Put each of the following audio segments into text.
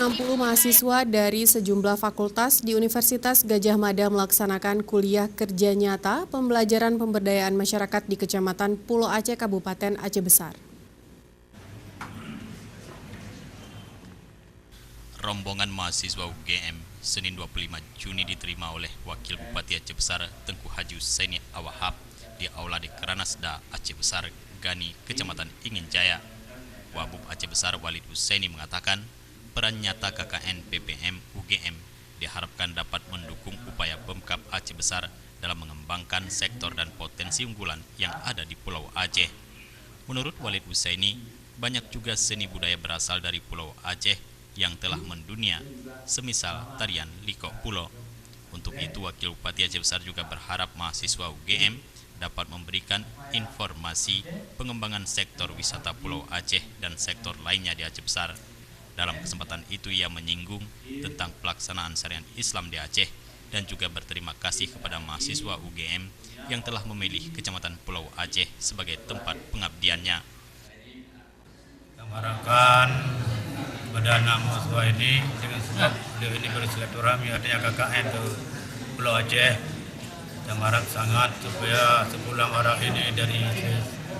60 mahasiswa dari sejumlah fakultas di Universitas Gadjah Mada melaksanakan kuliah kerja nyata pembelajaran pemberdayaan masyarakat di Kecamatan Pulo Aceh, Kabupaten Aceh Besar. Rombongan mahasiswa UGM Senin 25 Juni diterima oleh Wakil Bupati Aceh Besar Tengku Haji Husaini Awahab di Aula di Keranasda Aceh Besar Gani, Kecamatan Ingin Jaya. Wabub Aceh Besar Walid Husaini mengatakan peran nyata KKN PPM UGM diharapkan dapat mendukung upaya Pemkab Aceh Besar dalam mengembangkan sektor dan potensi unggulan yang ada di Pulau Aceh. Menurut Walid Husaini, banyak juga seni budaya berasal dari Pulau Aceh yang telah mendunia, semisal tarian Liko Pulo. Untuk itu, Wakil Bupati Aceh Besar juga berharap mahasiswa UGM dapat memberikan informasi pengembangan sektor wisata Pulau Aceh dan sektor lainnya di Aceh Besar. Dalam kesempatan itu, ia menyinggung tentang pelaksanaan syariat Islam di Aceh dan juga berterima kasih kepada mahasiswa UGM yang telah memilih Kecamatan Pulau Aceh sebagai tempat pengabdiannya. Kita mengharapkan pada anak mahasiswa ini dengan sebab beliau ini bersilaturahmi adanya KKN ke Pulau Aceh. Kita mengharap sangat supaya sepulang orang ini dari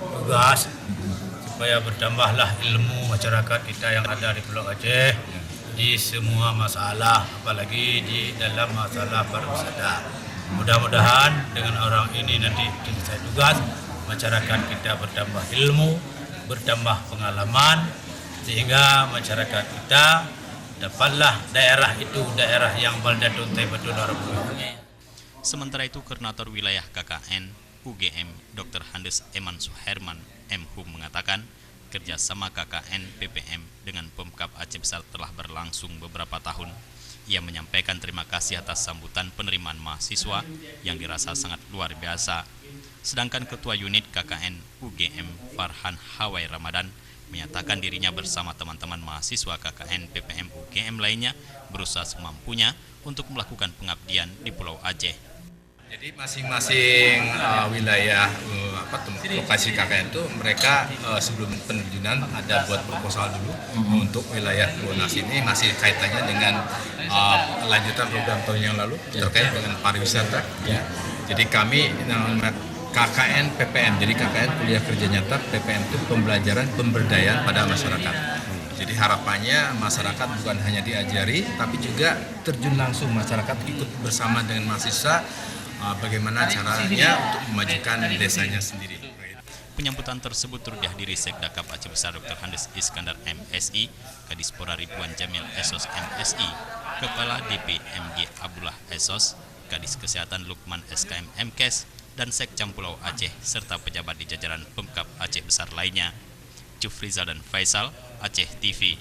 tugas supaya bertambahlah ilmu masyarakat kita yang ada di Pulau Aceh di semua masalah, apalagi di dalam masalah pariwisata. Mudah-mudahan dengan orang ini nanti selesai tugas, masyarakat kita bertambah ilmu, bertambah pengalaman, sehingga masyarakat kita dapatlah daerah itu daerah yang baldatun tayyibatun warahmatullahi. Sementara itu, Koordinator Wilayah KKN UGM Dr. Handes Eman Suherman M.Hum mengatakan kerjasama KKN PPM dengan Pemkab Aceh Besar telah berlangsung beberapa tahun. Ia menyampaikan terima kasih atas sambutan penerimaan mahasiswa yang dirasa sangat luar biasa. Sedangkan Ketua Unit KKN UGM Farhan Hawai Ramadan menyatakan dirinya bersama teman-teman mahasiswa KKN PPM UGM lainnya berusaha semampunya untuk melakukan pengabdian di Pulau Aceh. Jadi masing-masing wilayah lokasi KKN itu mereka sebelum penerjunan ada buat proposal dulu untuk wilayah Lunas ini masih kaitannya dengan lanjutan program tahun yang lalu terkait dengan pariwisata. Jadi kami KKN PPM, jadi KKN kuliah kerja nyata, PPM itu pembelajaran pemberdayaan pada masyarakat. Jadi harapannya masyarakat bukan hanya diajari, tapi juga terjun langsung masyarakat ikut bersama dengan mahasiswa bagaimana caranya untuk memajukan desanya sendiri. Penyambutan tersebut turut dihadiri Sekdakap Aceh Besar Dr. Handes Iskandar MSI, Kadispora Ridwan Jamil Esos MSI, Kepala DPMG Abdullah Esos, Kadis Kesehatan Lukman SKM MKes, dan Sekcam Pulau Aceh, serta pejabat di jajaran Pemkab Aceh Besar lainnya. Jufrizal dan Faisal, Aceh TV.